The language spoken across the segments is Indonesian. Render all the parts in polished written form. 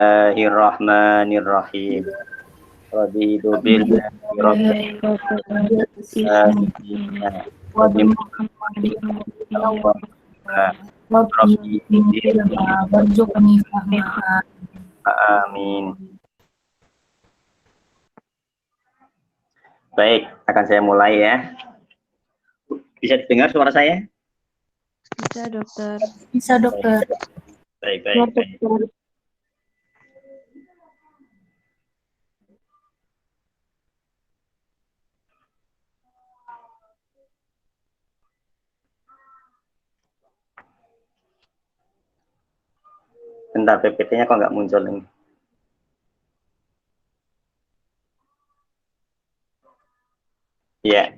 Bismillahirrahmanirrahim. Raditu billahi rabbil alamin. Wa bi Muhammadin amin. Baik, akan saya mulai ya. Bisa didengar suara saya? Bisa, dokter. Bisa, dokter. Baik. Bentar, PPT-nya kok nggak muncul ini? Ya.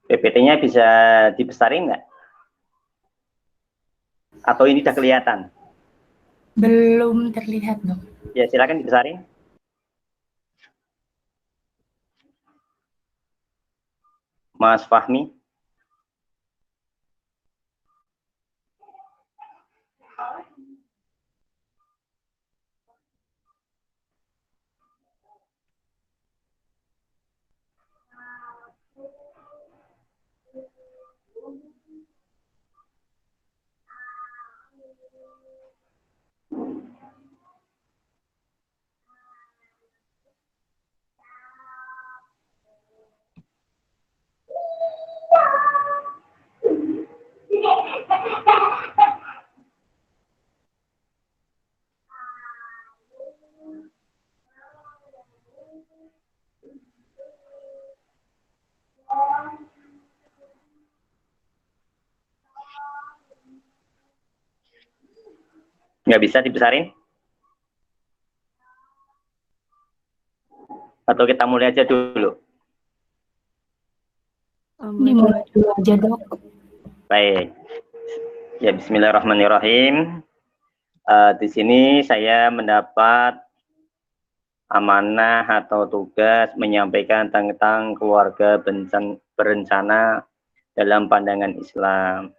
PPT-nya bisa dibesarin nggak? Atau ini sudah kelihatan? Belum terlihat, dok. Ya, silakan dibesarin. Mas Fahmi. Nggak bisa dibesarin? Atau kita mulai aja dulu? Dimulai dulu aja, dok. Baik. Ya, bismillahirrahmanirrahim. Di sini saya mendapat amanah atau tugas menyampaikan tentang keluarga berencana dalam pandangan Islam.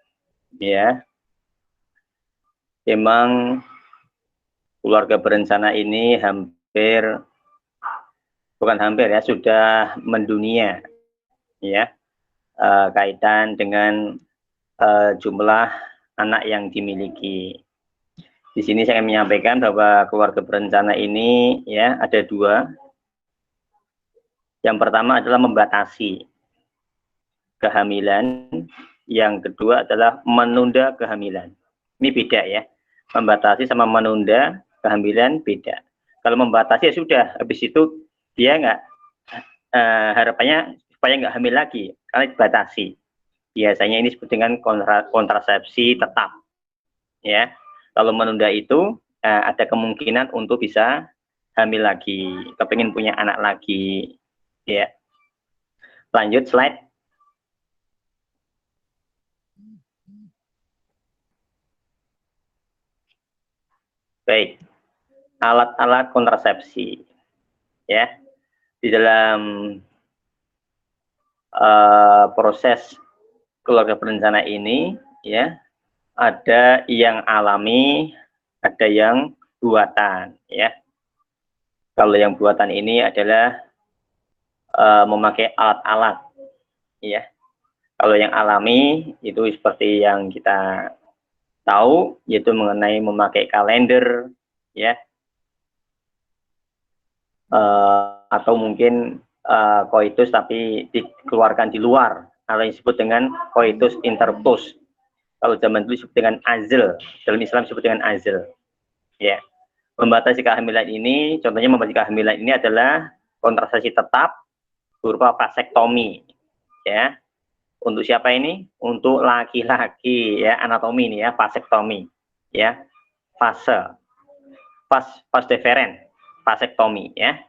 Ya. Memang keluarga berencana ini sudah mendunia, ya, kaitan dengan jumlah anak yang dimiliki. Di sini saya menyampaikan bahwa keluarga berencana ini ya ada dua. Yang pertama adalah membatasi kehamilan, yang kedua adalah menunda kehamilan. Ini beda ya, membatasi sama menunda kehamilan beda. Kalau membatasi ya sudah, habis itu dia nggak harapannya supaya nggak hamil lagi, karena dibatasi. Biasanya ini disebut dengan kontrasepsi tetap. Ya, kalau menunda itu ada kemungkinan untuk bisa hamil lagi, kepingin punya anak lagi. Ya, lanjut slide. Baik, alat-alat kontrasepsi. Ya, di dalam proses keluarga berencana ini, ya, ada yang alami, ada yang buatan, ya. Kalau yang buatan ini adalah memakai alat-alat, ya. Kalau yang alami itu seperti yang kita tahu, yaitu mengenai memakai kalender, ya, atau mungkin koitus tapi dikeluarkan di luar, atau yang disebut dengan koitus interruptus. Kalau zaman dulu disebut dengan azl, dalam Islam disebut dengan azl. Ya, membatasi kehamilan ini, contohnya membatasi kehamilan ini adalah kontrasepsi tetap berupa vasektomi. Ya, untuk siapa ini? Untuk laki-laki, ya, anatomi ini ya, vasektomi. Ya, vas deferen, vasektomi, ya.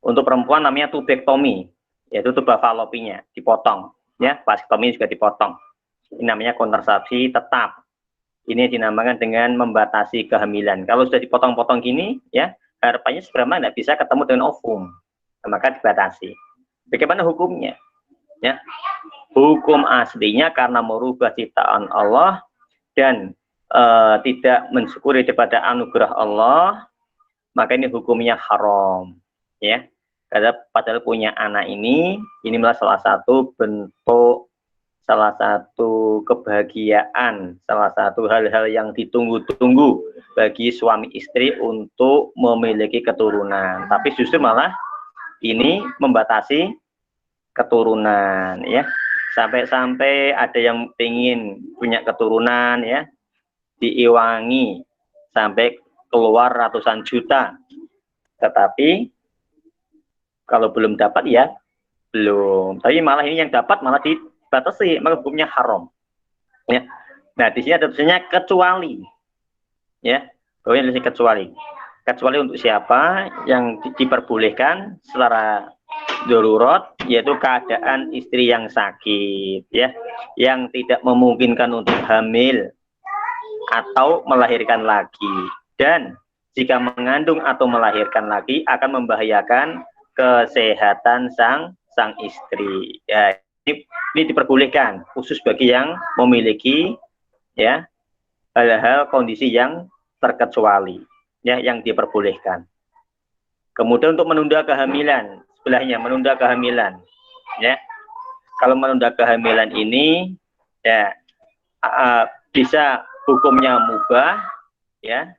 Untuk perempuan namanya tubektomi, yaitu tuba falopinya dipotong, ya, vasektomi juga dipotong. Ini namanya kontrasepsi tetap. Ini dinamakan dengan membatasi kehamilan. Kalau sudah dipotong-potong gini, ya, harapannya sebenarnya tidak bisa ketemu dengan ovum, maka dibatasi. Bagaimana hukumnya? Ya, hukum aslinya karena merubah ciptaan Allah dan tidak mensyukuri daripada anugerah Allah, maka ini hukumnya haram, ya. Karena padahal punya anak ini malah salah satu bentuk, salah satu kebahagiaan, salah satu hal-hal yang ditunggu-tunggu bagi suami istri untuk memiliki keturunan. Tapi justru malah ini membatasi keturunan, ya. Sampai-sampai ada yang ingin punya keturunan, ya, diiwangi sampai keluar ratusan juta. Tetapi kalau belum dapat ya belum. Tapi malah ini yang dapat malah dibatasi, maka hukumnya haram. Ya. Nah, di sini ada tulisannya kecuali. Ya, bahwa kecuali. Kecuali untuk siapa yang diperbolehkan secara darurat, yaitu keadaan istri yang sakit, ya, yang tidak memungkinkan untuk hamil atau melahirkan lagi, dan jika mengandung atau melahirkan lagi akan membahayakan kesehatan sang istri. Ya, ini diperbolehkan khusus bagi yang memiliki, ya, hal-hal kondisi yang terkecuali, ya, yang diperbolehkan. Kemudian untuk menunda kehamilan, sebelahnya menunda kehamilan, ya. Kalau menunda kehamilan ini, ya, bisa hukumnya mubah, ya,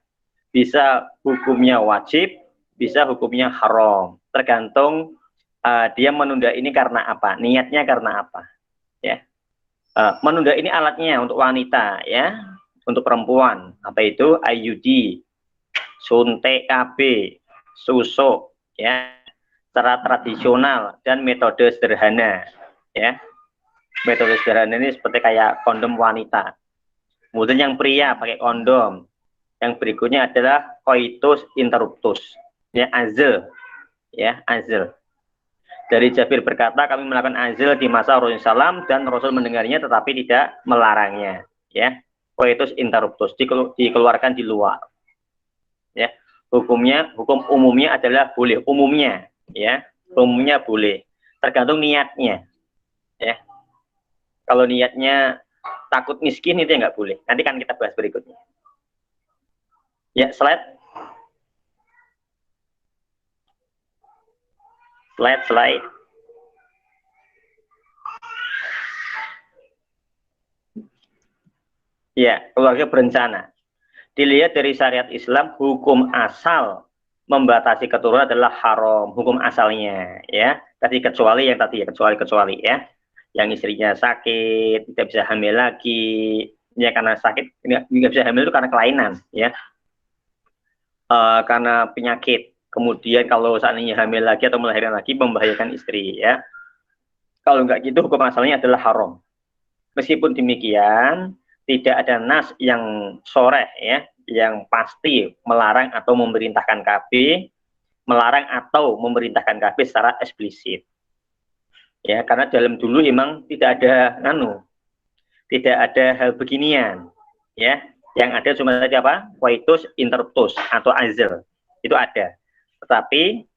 bisa hukumnya wajib, bisa hukumnya haram. Tergantung dia menunda ini karena apa, niatnya karena apa, ya. Menunda ini alatnya untuk wanita, ya, untuk perempuan, apa itu IUD, suntik KB, susuk, ya, secara tradisional dan metode sederhana, ya. Metode sederhana ini seperti kayak kondom wanita. Kemudian yang pria pakai kondom. Yang berikutnya adalah coitus interruptus, ya, azl, ya, azl. Dari Jabir berkata, kami melakukan azl di masa Rasulullah SAW dan Rasul mendengarnya tetapi tidak melarangnya, ya. Coitus interruptus dikeluarkan di luar, ya. Hukum umumnya adalah boleh, umumnya, ya, umumnya boleh, tergantung niatnya, ya. Kalau niatnya takut miskin itu ya nggak boleh. Nanti kan kita bahas berikutnya. Ya, slide. Ya, keluarga berencana. Dilihat dari syariat Islam, hukum asal membatasi keturunan adalah haram, hukum asalnya, ya. Tadi kecuali yang tadi ya, kecuali ya. Yang istrinya sakit, tidak bisa hamil lagi, ya, karena sakit, tidak bisa hamil itu karena kelainan, ya. Karena penyakit, kemudian kalau seandainya hamil lagi atau melahirkan lagi membahayakan istri, ya. Kalau enggak gitu hukum asalnya adalah haram. Meskipun demikian tidak ada nas yang soreh, ya, yang pasti melarang atau memerintahkan KB, melarang atau memerintahkan KB secara eksplisit, ya, karena dalam dulu memang tidak ada tidak ada hal beginian, ya. Yang ada cuma saja apa? Coitus interruptus atau azl. Itu ada. Tetapi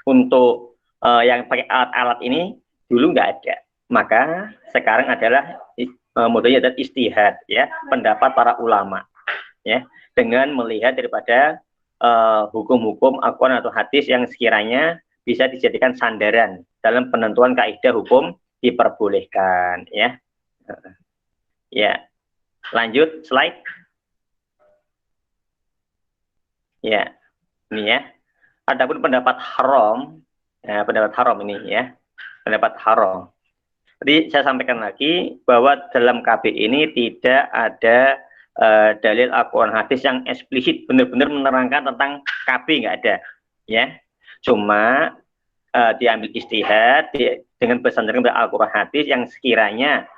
untuk yang pakai alat-alat ini dulu nggak ada. Maka sekarang adalah modelnya adalah istihad, ya, pendapat para ulama, ya, dengan melihat daripada hukum-hukum Al-Quran atau hadis yang sekiranya bisa dijadikan sandaran dalam penentuan kaidah hukum diperbolehkan, ya. Ya, lanjut slide. Ya, ini ya. Adapun pendapat haram, ya, pendapat haram ini, ya, pendapat haram. Jadi saya sampaikan lagi bahwa dalam KB ini tidak ada dalil Al-Quran hadis yang eksplisit benar-benar menerangkan tentang KB, nggak ada, ya. Cuma diambil istihad dengan bersandar Al-Quran hadis yang sekiranya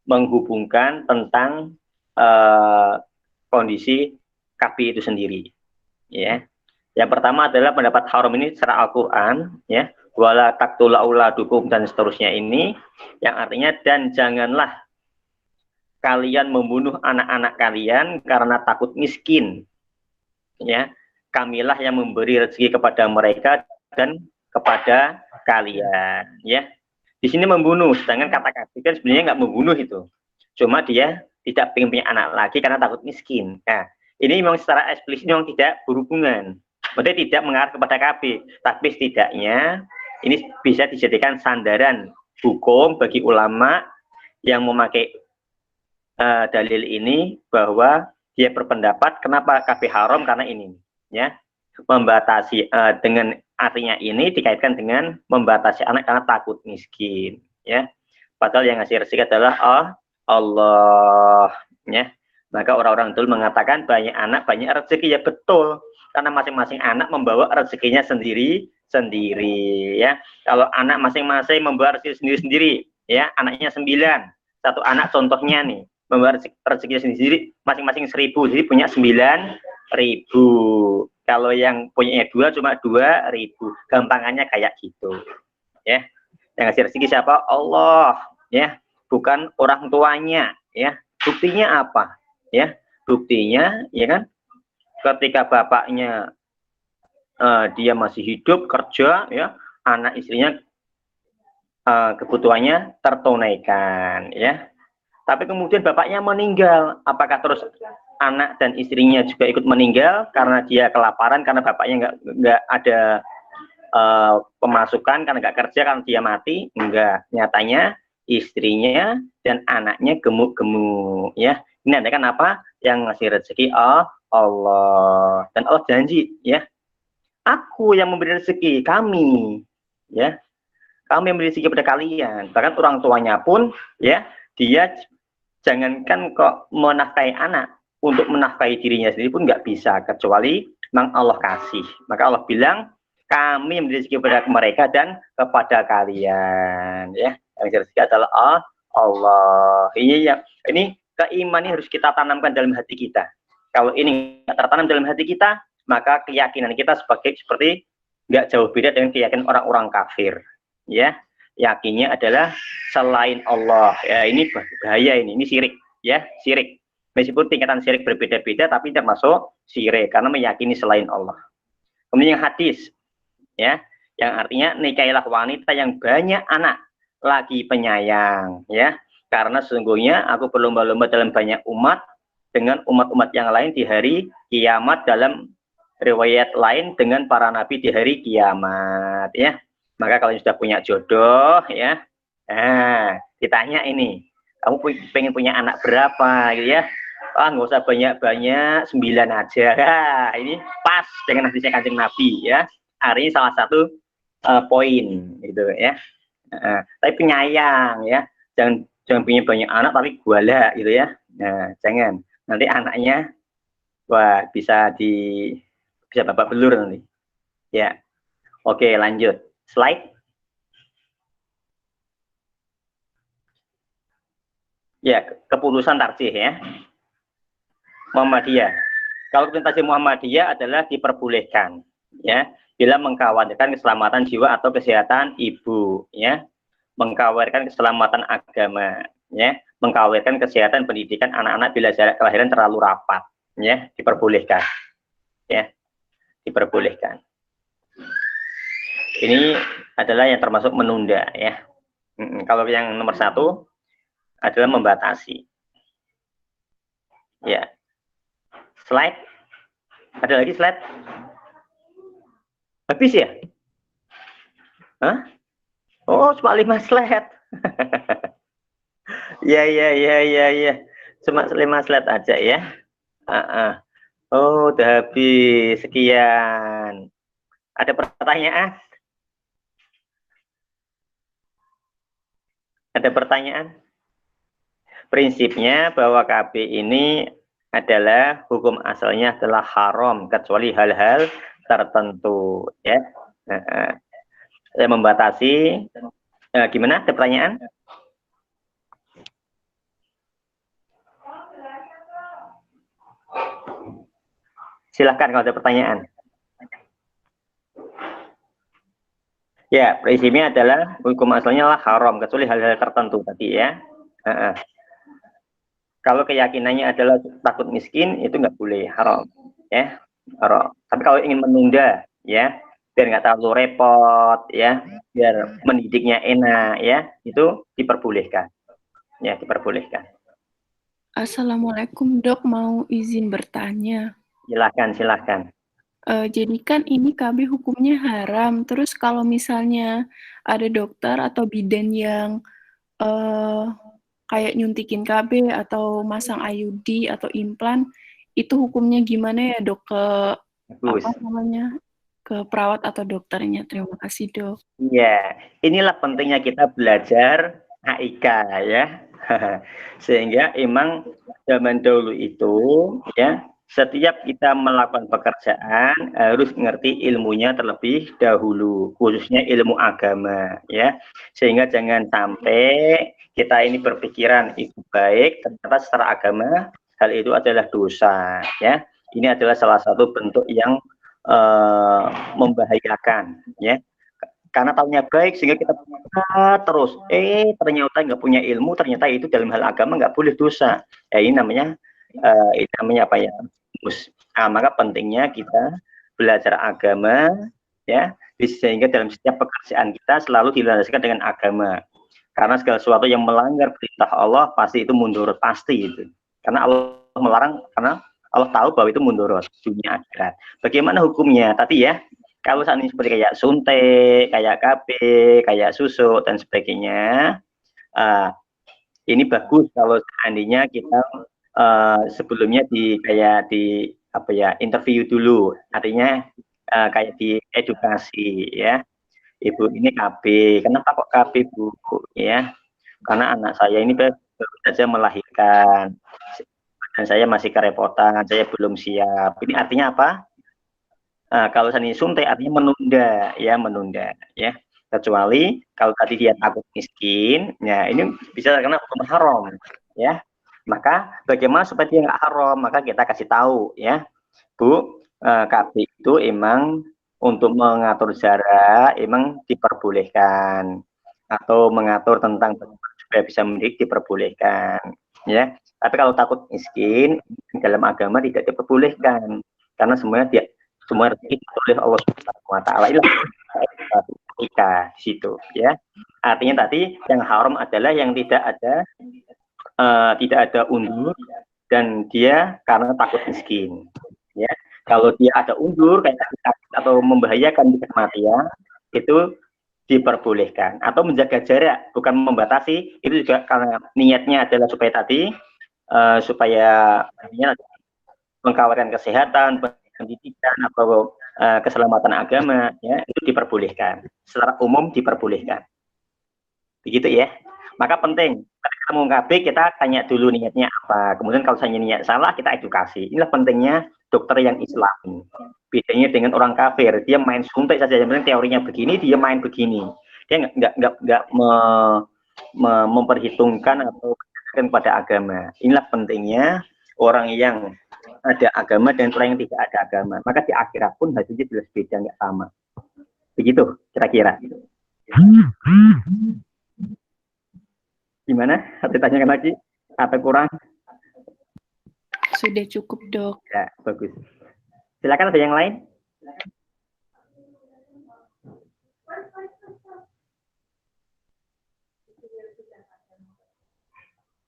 menghubungkan tentang kondisi KB itu sendiri, ya. Yang pertama adalah pendapat haram ini secara Al-Quran, ya, wala taqtulu auladukum dan seterusnya ini, yang artinya dan janganlah kalian membunuh anak-anak kalian karena takut miskin, ya. Kamilah yang memberi rezeki kepada mereka dan kepada kalian, ya. Di sini membunuh, sedangkan kata kasih kan sebenarnya nggak membunuh itu, cuma dia tidak ingin punya anak lagi karena takut miskin. Nah, ini memang secara eksplisit memang tidak berhubungan. Maksudnya tidak mengarah kepada KB, tapi setidaknya ini bisa dijadikan sandaran hukum bagi ulama yang memakai dalil ini, bahwa dia berpendapat kenapa KB haram karena ini, ya, membatasi dengan artinya ini dikaitkan dengan membatasi anak karena takut miskin, ya. Padahal yang ngasih rezeki adalah Allah, ya. Maka orang-orang dulu mengatakan banyak anak banyak rezeki, ya betul, karena masing-masing anak membawa rezekinya sendiri-sendiri, ya. Kalau anak masing-masing membawa rezeki sendiri-sendiri, ya, anaknya 9, satu anak contohnya nih membawa rezekinya sendiri masing-masing 1000, jadi punya 9.000. Kalau yang punya 2 cuma 2.000, gampangannya kayak gitu, ya. Yang ngasih rezeki siapa? Allah, ya, bukan orang tuanya, ya. Buktinya apa? Ya, buktinya, ya kan, ketika bapaknya dia masih hidup kerja, ya, anak istrinya kebutuhannya tertunaikan, ya. Tapi kemudian bapaknya meninggal, apakah terus anak dan istrinya juga ikut meninggal karena dia kelaparan, karena bapaknya nggak ada pemasukan, karena nggak kerja, karena dia mati? Enggak, nyatanya istrinya dan anaknya gemuk-gemuk, ya. Ini ada kan apa? Yang ngasih rezeki Allah, dan Allah janji, ya, aku yang memberi rezeki, kami, ya, kami yang memberi rezeki kepada kalian. Bahkan orang tuanya pun, ya, dia jangankan kok menafkahi anak, untuk menafkahi dirinya sendiri pun nggak bisa, kecuali memang Allah kasih. Maka Allah bilang, kami memberi rezeki kepada mereka dan kepada kalian, ya. Yang rezeki adalah Allah. Ini keimanan harus kita tanamkan dalam hati kita. Kalau ini nggak tertanam dalam hati kita, maka keyakinan kita seperti nggak jauh beda dengan keyakinan orang-orang kafir, ya. Yakinnya adalah selain Allah, ya. Ini bahaya, ini syirik, ya, syirik. Meskipun tingkatan syirik berbeda-beda, tapi termasuk syirik karena meyakini selain Allah. Kemudian yang hadis, ya, yang artinya nikahilah wanita yang banyak anak, lagi penyayang, ya, karena sesungguhnya aku berlomba-lomba dalam banyak umat dengan umat-umat yang lain di hari kiamat, dalam riwayat lain dengan para nabi di hari kiamat, ya. Maka kalau sudah punya jodoh, ya, ditanya ini, kamu pengen punya anak berapa, gitu, ya. Nggak usah banyak-banyak, 9 aja. Ini pas dengan hadisnya Kanjeng Nabi, ya. Hari ini salah satu poin, gitu, ya. Tapi penyayang, ya, jangan punya banyak anak tapi guala, gitu, ya. Nah, jangan, nanti anaknya wah bisa babak belur nanti, ya. Oke, lanjut slide. Ya, keputusan tarjih, ya, Muhammadiyah. Kalau tarjih Muhammadiyah adalah diperbolehkan, ya, bila mengkhawatirkan keselamatan jiwa atau kesehatan ibu, ya, mengkhawatirkan keselamatan agama, ya, mengkhawatirkan kesehatan pendidikan anak-anak bila jarak kelahiran terlalu rapat, ya, diperbolehkan, ya, diperbolehkan. Ini adalah yang termasuk menunda, ya. Kalau yang nomor 1 adalah membatasi, ya. Slide, ada lagi slide? Habis, ya? Hah? Oh, cuma 5 slide. Ya. Cuma 5 slide aja, ya. Oh, udah habis. Sekian. Ada pertanyaan? Ada pertanyaan? Prinsipnya bahwa KB ini adalah hukum asalnya adalah haram kecuali hal-hal tertentu, ya. Saya membatasi. Gimana? Ada pertanyaan? Silahkan kalau ada pertanyaan. Ya, prinsipnya adalah hukum asalnya lah haram kecuali hal-hal tertentu tadi, ya. Kalau keyakinannya adalah takut miskin, itu nggak boleh, haram, ya, haram. Tapi kalau ingin menunda, ya, biar nggak terlalu repot, ya, biar mendidiknya enak, ya, itu diperbolehkan, ya, diperbolehkan. Assalamualaikum dok, mau izin bertanya. Silahkan. Jadi kan ini KB hukumnya haram. Terus kalau misalnya ada dokter atau bidan yang eh, kayak nyuntikin KB atau masang IUD atau implan, itu hukumnya gimana ya dok ke apa Bagus. namanya ke perawat atau dokternya? Terima kasih dok. Iya, inilah pentingnya kita belajar AIK ya. Sehingga emang zaman dahulu itu ya, setiap kita melakukan pekerjaan harus mengerti ilmunya terlebih dahulu, khususnya ilmu agama ya. Sehingga jangan sampai kita ini berpikiran itu baik, ternyata secara agama hal itu adalah dosa ya. Ini adalah salah satu bentuk yang membahayakan ya, karena tahunya baik sehingga kita terus ternyata nggak punya ilmu, ternyata itu dalam hal agama nggak boleh dosa ya. Ini namanya apa ya, maka pentingnya kita belajar agama ya, sehingga dalam setiap pekerjaan kita selalu dilandaskan dengan agama, karena segala sesuatu yang melanggar perintah Allah pasti itu mundur, pasti itu, karena Allah melarang, karena Allah tahu bahwa itu mundur dunia akhirat. Bagaimana hukumnya tadi ya, kalau saat ini seperti kayak suntik, kayak KB, kayak susu dan sebagainya, ini bagus kalau seandainya kita sebelumnya kayak di apa ya, interview dulu, artinya kayak di edukasi ya. Ibu ini KB, kenapa kok KB Bu? Ya, karena anak saya ini baru saja melahirkan dan saya masih kerepotan, saya belum siap. Ini artinya apa? Kalau ini suntik artinya menunda ya, kecuali kalau tadi dia takut miskin, ya ini bisa karena hukum haram ya. Maka bagaimana supaya dia nggak haram, maka kita kasih tahu ya, Bu, KB itu emang untuk mengatur jarak emang diperbolehkan, atau mengatur tentang supaya bisa mendidik diperbolehkan ya. Tapi kalau takut miskin dalam agama tidak diperbolehkan, karena semua diatur oleh Allah Subhanahu wa taala. Ika di situ ya. Artinya tadi yang haram adalah yang tidak ada undur dan dia karena takut miskin ya. Kalau dia ada undur kayak atau membahayakan kematian, itu diperbolehkan, atau menjaga jarak, bukan membatasi, itu juga karena niatnya adalah supaya tadi supaya mengkhawatirkan kesehatan, pendidikan atau keselamatan agama ya, itu diperbolehkan, secara umum diperbolehkan begitu ya. Maka penting ketika mau KB kita tanya dulu niatnya apa, kemudian kalau saya niat salah kita edukasi. Inilah pentingnya dokter yang Islam, bedanya dengan orang kafir, dia main suntik saja, yang penting teorinya begini, dia main begini, dia nggak memperhitungkan atau pada agama. Inilah pentingnya orang yang ada agama dan orang yang tidak ada agama, maka di akhirat pun hasilnya jelas beda, nggak sama. Begitu kira-kira. Gimana? Harus ditanyakan lagi atau kurang? Sudah cukup dok. Ya, bagus. Silakan, ada yang lain?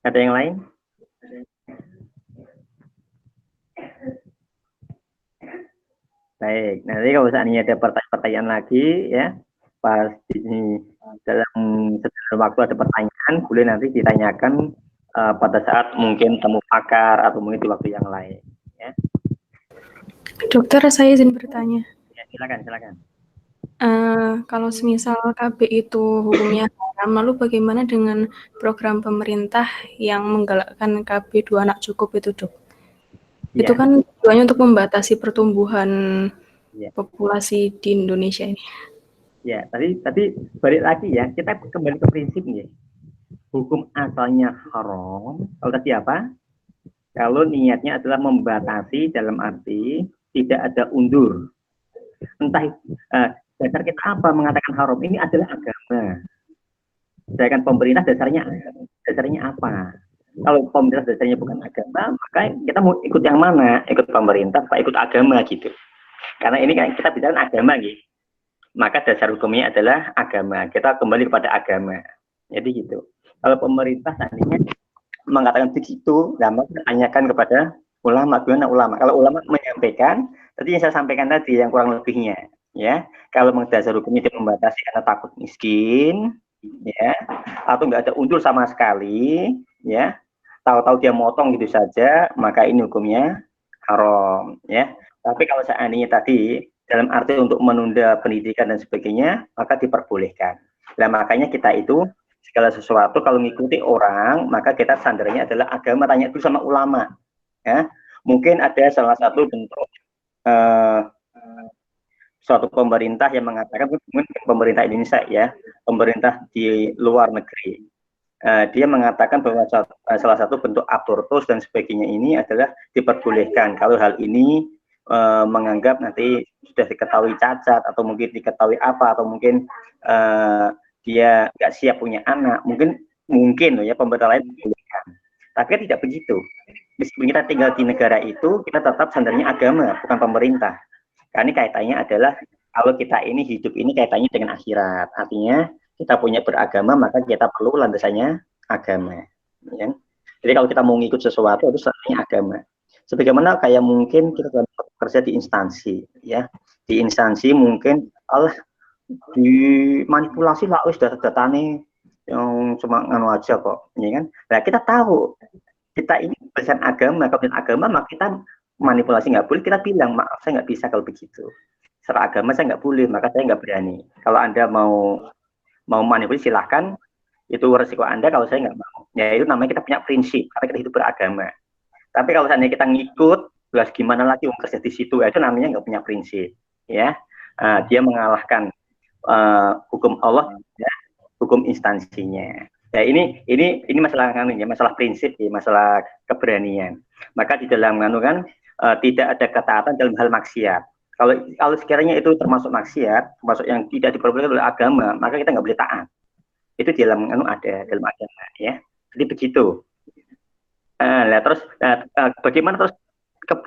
Ada yang lain? Baik, nanti kalau seandainya ada pertanyaan lagi ya, pas dalam waktu ada pertanyaan, boleh nanti ditanyakan pada saat mungkin temu pakar atau mungkin di waktu yang lain. Ya. Dokter, saya izin bertanya. Ya, silakan. Kalau semisal KB itu hukumnya haram, lalu bagaimana dengan program pemerintah yang menggalakkan KB 2 anak cukup itu, dok? Ya. Itu kan tujuannya untuk membatasi pertumbuhan populasi di Indonesia ini. Ya, tapi balik lagi ya, kita kembali ke prinsipnya. Hukum asalnya haram, kalau tadi apa? Kalau niatnya adalah membatasi dalam arti tidak ada undur. Entah dasar kita apa mengatakan haram, ini adalah agama. Sedangkan pemerintah dasarnya apa? Kalau pemerintah dasarnya bukan agama, maka kita mau ikut yang mana? Ikut pemerintah atau ikut agama gitu. Karena ini kan kita bicara agama gitu. Maka dasar hukumnya adalah agama. Kita kembali kepada agama. Jadi gitu. Kalau pemerintah seandainya mengatakan begitu, nah maka tanyakan kepada ulama, gimana ulama. Kalau ulama menyampaikan, tadi yang saya sampaikan tadi yang kurang lebihnya, ya. Kalau dasar hukumnya dia membatasi karena takut miskin, ya, atau nggak ada undur sama sekali, ya. Tahu-tahu dia motong gitu saja, maka ini hukumnya haram, ya. Tapi kalau seandainya tadi dalam arti untuk menunda pendidikan dan sebagainya, maka diperbolehkan. Nah, makanya kita itu segala sesuatu kalau mengikuti orang, maka kita sandarnya adalah agama, tanya dulu sama ulama. Ya. Mungkin ada salah satu bentuk suatu pemerintah yang mengatakan, mungkin pemerintah Indonesia ya, pemerintah di luar negeri. Dia mengatakan bahwa salah satu bentuk abortus dan sebagainya ini adalah diperbolehkan kalau hal ini menganggap nanti sudah diketahui cacat atau mungkin diketahui apa atau mungkin dia nggak siap punya anak, mungkin loh ya pemerintah lain dibolehkan. Tapi tidak begitu. Meskipun kita tinggal di negara itu, kita tetap sandarnya agama, bukan pemerintah. Karena ini kaitannya adalah kalau kita ini hidup ini kaitannya dengan akhirat. Artinya kita punya beragama, maka kita perlu landasannya agama. Ya. Jadi kalau kita mau ngikut sesuatu itu sandarnya agama. Sebagaimana kayak mungkin kita bekerja di instansi, ya di instansi mungkin Allah dimanipulasi lah, wis data-datanya yang cuma nganu aja kok, ya kan? Nah kita tahu kita ini berdasarkan agama, kalau agama maka kita manipulasi nggak boleh, kita bilang maaf saya nggak bisa kalau begitu. Secara agama saya nggak boleh, maka saya nggak berani. Kalau Anda mau manipulasi silahkan, itu resiko Anda. Kalau saya nggak mau, ya itu namanya kita punya prinsip, karena kita hidup beragama. Tapi kalau seandainya kita ngikut, jelas gimana lagi kerja di situ, itu namanya nggak punya prinsip, ya. Dia mengalahkan hukum Allah, ya, hukum instansinya. Ya ini masalah masalah prinsip, ya, masalah keberanian. Maka di dalam kan tidak ada ketaatan dalam hal maksiat. Kalau sekiranya itu termasuk maksiat, termasuk yang tidak diperbolehkan oleh agama, maka kita nggak boleh taat. Itu di dalam ada dalam agama, ya. Jadi begitu. Terus bagaimana terus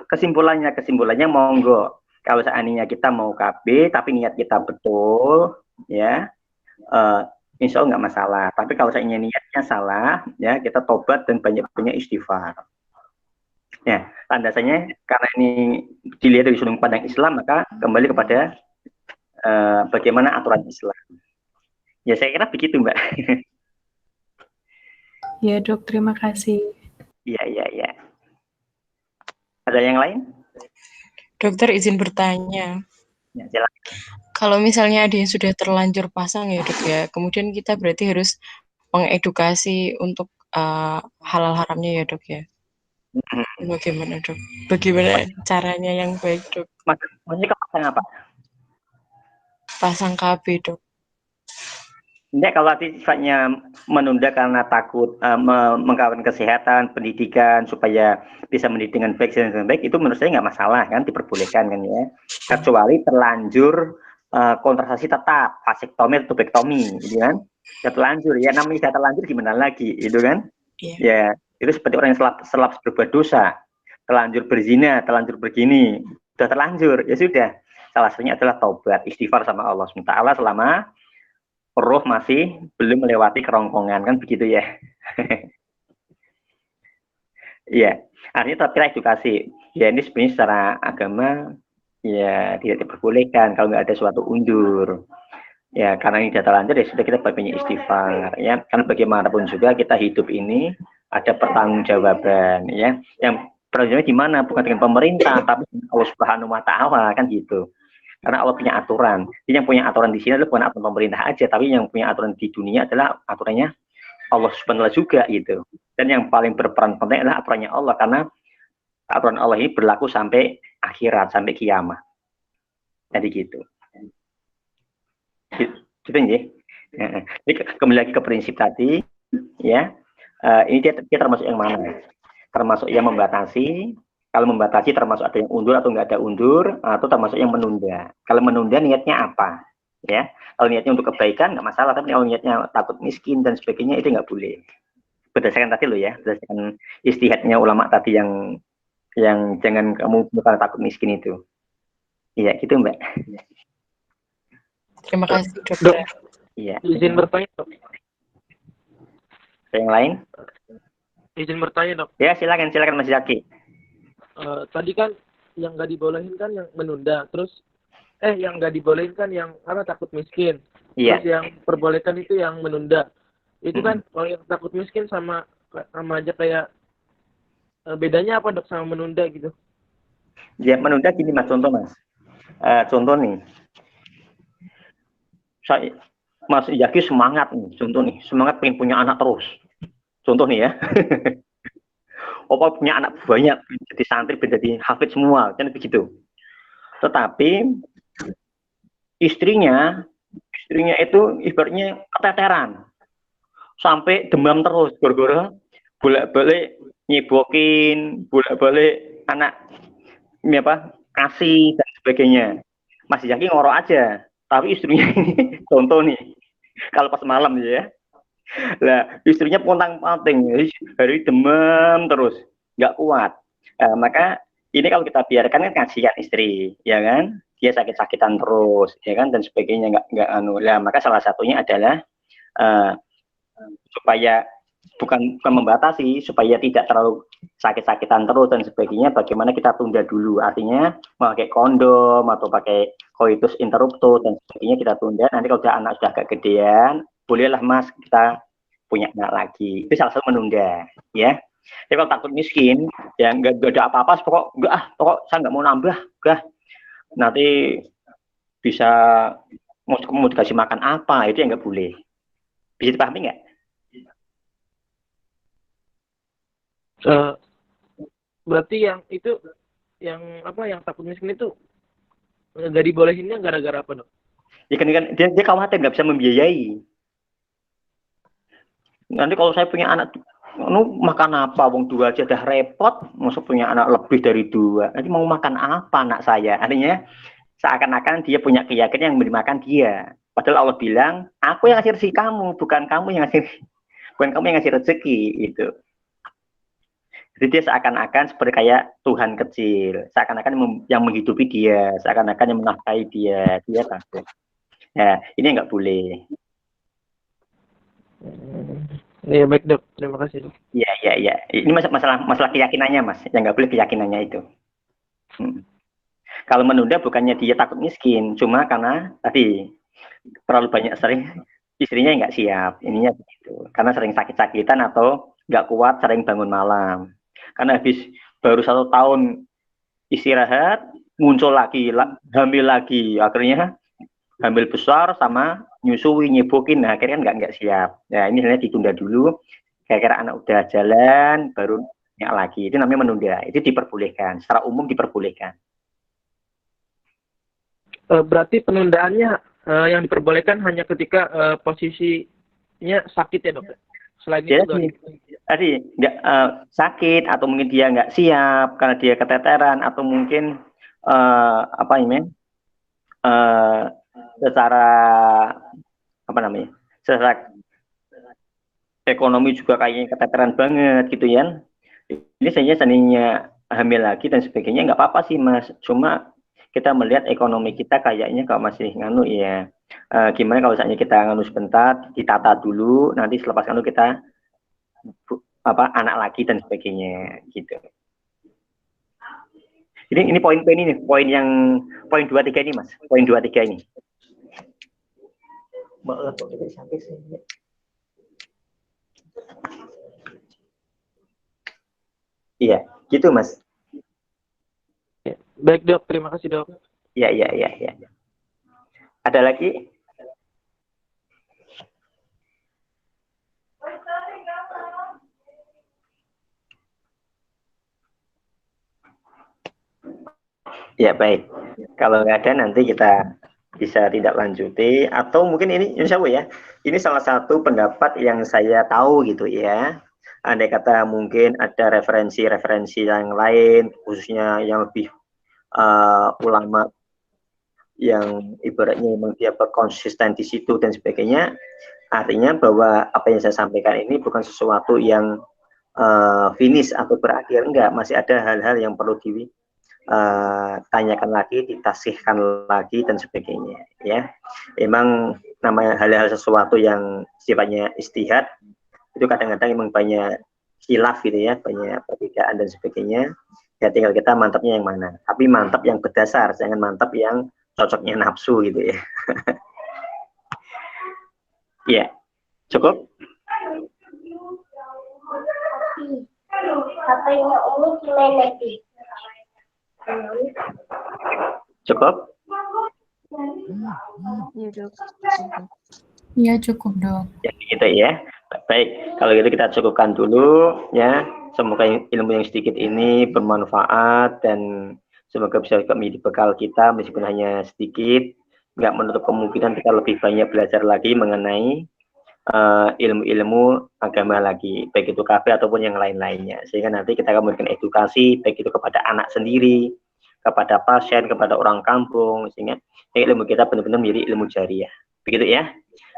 kesimpulannya monggo. Kalau seandainya kita mau KB tapi niat kita betul, ya insya Allah nggak masalah. Tapi kalau seandainya niatnya salah, ya kita tobat dan banyak-banyak istighfar. Ya, landasannya karena ini dilihat dari sudut pandang Islam, maka kembali kepada bagaimana aturan Islam. Ya saya kira begitu, Mbak. Ya dok, terima kasih. Iya. Ada yang lain? Dokter izin bertanya. Ya, silakan. Kalau misalnya ada yang sudah terlanjur pasang ya dok ya, kemudian kita berarti harus mengedukasi untuk halal haramnya ya dok ya. Bagaimana dok? Bagaimana caranya yang baik dok? Maksudnya pasang apa? Pasang KB dok. Enggak, kalau sifatnya menunda karena takut mengkawan kesehatan, pendidikan supaya bisa mendidik dengan baik dan baik, itu menurut saya nggak masalah kan, diperbolehkan kan ya. Kecuali terlanjur kontrasepsi tetap, vasektomi atau tubektomi, gitu kan? Sudah terlanjur, ya namanya sudah terlanjur gimana lagi, itu kan? Ya, itu seperti orang yang selap berbuat dosa, terlanjur berzina, terlanjur begini, sudah terlanjur, ya sudah. Salah satunya adalah taubat, istighfar sama Allah SWT selama roh masih belum melewati kerongkongan, kan begitu ya. Iya, artinya tapi edukasi. Ya ini sebenarnya secara agama ya tidak diperbolehkan kalau nggak ada suatu undur. Ya karena ini data lancar ya sudah kita banyak istighfar ya. Karena bagaimanapun juga kita hidup ini ada pertanggungjawaban ya. Yang pertanggungjawabannya di mana? Bukan dengan pemerintah tapi Allah Subhanahu wa taala kan gitu. Karena Allah punya aturan. Jadi yang punya aturan di sini adalah bukan aturan pemerintah aja, tapi yang punya aturan di dunia adalah aturannya Allah Subhanahu wa taala juga gitu. Dan yang paling berperan penting adalah aturannya Allah, karena aturan Allah ini berlaku sampai akhirat, sampai kiamat. Jadi gitu. Gitu ya. Jadi kembali lagi ke prinsip tadi, ya. Ini dia termasuk yang mana? Termasuk yang membatasi. Kalau membatasi termasuk ada yang undur atau nggak ada undur, atau termasuk yang menunda. Kalau menunda niatnya apa? Ya, kalau niatnya untuk kebaikan nggak masalah, tapi kalau niatnya takut miskin dan sebagainya itu nggak boleh. Berdasarkan tadi loh ya, berdasarkan istihadnya ulama tadi yang jangan kamu bukan takut miskin itu. Iya, gitu Mbak. Terima kasih dokter. Iya. Izin bertanya dok. Yang lain? izin bertanya dok. Ya, silakan Mas Zaki. Tadi kan yang nggak dibolehin kan yang menunda, terus yang nggak dibolehin kan yang takut miskin. Iya. Terus yang perbolehkan itu yang menunda. Itu kan kalau yang takut miskin sama aja kayak bedanya apa dok sama menunda gitu? Ya, menunda gini Mas, contoh Mas. Contoh nih. Mas Zaki semangat nih, contoh nih, semangat pengen punya anak terus. Contoh nih ya. Opa punya anak banyak, jadi santri, jadi hafid semua, kan begitu. Tetapi istrinya itu ibaratnya keteteran, sampai demam terus, gara-gara bolak-balik nyebokin, bolak-balik anak ini ASI dan sebagainya. Mas Zaki ngorok aja, tapi istrinya ini contoh nih, kalau pas malam ya. Lah, istrinya pontang-panting, hari demam terus, nggak kuat. Maka ini kalau kita biarkan kan kasihan istri, ya kan? Dia sakit-sakitan terus, ya kan? Dan sebagainya nggak anu. Lah, maka salah satunya adalah supaya bukan membatasi, supaya tidak terlalu sakit-sakitan terus dan sebagainya. Bagaimana kita tunda dulu? Artinya pakai kondom atau pakai coitus interruptus dan sebagainya kita tunda. Nanti kalau anak sudah agak gedean, bolehlah Mas kita punya anak lagi. Itu salah satu menunda, ya. Tapi kalau takut miskin, ya nggak ada apa-apa, pokok saya nggak mau nambah, nanti bisa mau dikasih makan apa, itu yang nggak boleh. Bisa dipahami nggak? Berarti yang takut miskin itu nggak dibolehinnya gara-gara apa dok? Ya kan dia khawatir nggak bisa membiayai. Nanti kalau saya punya anak, makan apa? Wong 2 aja udah repot, masuk punya anak lebih dari 2. Nanti mau makan apa anak saya? Artinya seakan-akan dia punya keyakinan yang memberi makan dia. Padahal Allah bilang, aku yang ngasih rezeki kamu, bukan kamu yang ngasih rezeki itu. Jadi dia seakan-akan seperti kayak Tuhan kecil, seakan-akan yang menghidupi dia, seakan-akan yang menafkahi dia takut. Nah, ini nggak boleh. Iya baik dok, terima kasih dok. Iya. Ini masalah keyakinannya Mas, yang nggak boleh keyakinannya itu. Kalau menunda bukannya dia takut miskin, cuma karena tadi terlalu banyak sering istrinya nggak siap, ininya begitu. Karena sering sakit-sakitan atau nggak kuat, sering bangun malam. Karena habis baru 1 tahun istirahat, muncul lagi, hamil lagi, akhirnya hamil besar sama nyusui, nyebokin, nah akhirnya nggak siap. Nah ini sebenarnya ditunda dulu, kira-kira anak udah jalan, baru lagi. Itu namanya menunda, itu diperbolehkan, secara umum diperbolehkan. Berarti penundaannya yang diperbolehkan hanya ketika posisinya sakit ya dok? Selain itu tadi nggak sakit atau mungkin dia nggak siap karena dia keteteran atau mungkin secara ekonomi juga kayaknya keteteran banget gitu ya. Ini seandainya hamil lagi dan sebagainya nggak apa-apa sih Mas, cuma kita melihat ekonomi kita kayaknya kalau masih nganu ya, gimana kalau misalnya kita nganu sebentar, ditata dulu, nanti selepas nganu kita anak lagi dan sebagainya gitu. Ini poin ini, poin 2-3 ini Mas, poin 2-3 ini. Iya, gitu Mas. Baik dok, terima kasih dok. Iya. Ada lagi? Ya baik, kalau nggak ada nanti kita bisa tidak lanjuti, atau mungkin ini insya Allah ya, ini salah satu pendapat yang saya tahu gitu ya. Andai kata mungkin ada referensi yang lain, khususnya yang lebih ulama yang ibaratnya memang dia berkonsisten di situ dan sebagainya, artinya bahwa apa yang saya sampaikan ini bukan sesuatu yang finish atau berakhir, enggak, masih ada hal-hal yang perlu tanyakan lagi, ditasihkan lagi dan sebagainya ya. Emang namanya hal-hal sesuatu yang sifatnya istihad itu kadang-kadang memang banyak khilaf gitu ya, banyak perbedaan dan sebagainya. Ya tinggal kita mantapnya yang mana. Tapi mantap yang berdasar, jangan mantap yang cocoknya nafsu gitu ya. Ya, cukup. Cukup. Iya dok. Iya cukup dok. Ya gitu ya. Baik, kalau gitu kita cukupkan dulu ya. Semoga ilmu yang sedikit ini bermanfaat dan semoga bisa menjadi bekal kita meskipun hanya sedikit. Nggak menutup kemungkinan kita lebih banyak belajar lagi mengenai ilmu-ilmu agama lagi, baik itu kafe ataupun yang lain-lainnya. Sehingga nanti kita akan memberikan edukasi, baik itu kepada anak sendiri, kepada pasien, kepada orang kampung, sehingga ilmu kita benar-benar menjadi ilmu jariah. Begitu ya.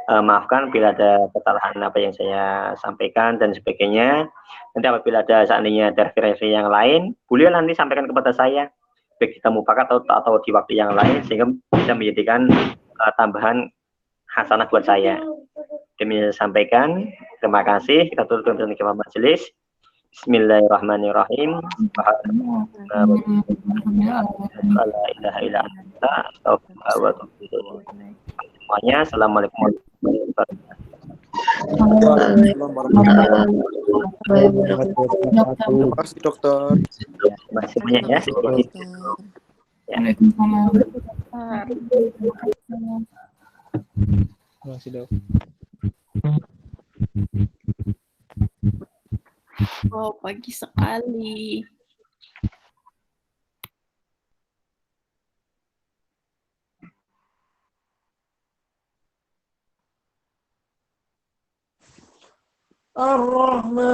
Maafkan bila ada kesalahan apa yang saya sampaikan dan sebagainya. Nanti apabila ada seandainya ada referensi yang lain, boleh nanti sampaikan kepada saya, baik kita mufakat atau di waktu yang lain, sehingga bisa menjadikan tambahan hasanah buat saya. Demi sampaikan, terima kasih. Kita tutup dengan majelis. Bismillahirrahmanirrahim. Semuanya, assalamualaikum warahmatullahi wabarakatuh. Terima kasih dokter. Terima kasih banyak ya. Waalaikumsalam. Terima kasih dok. Oh, pagi sekali. Ar-Rahman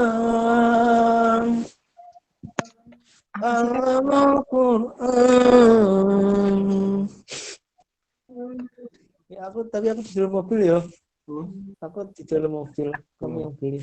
Al-Quran. Ya aku di dalam mobil ya. Aku di dalam mobil. Kamu yang beli.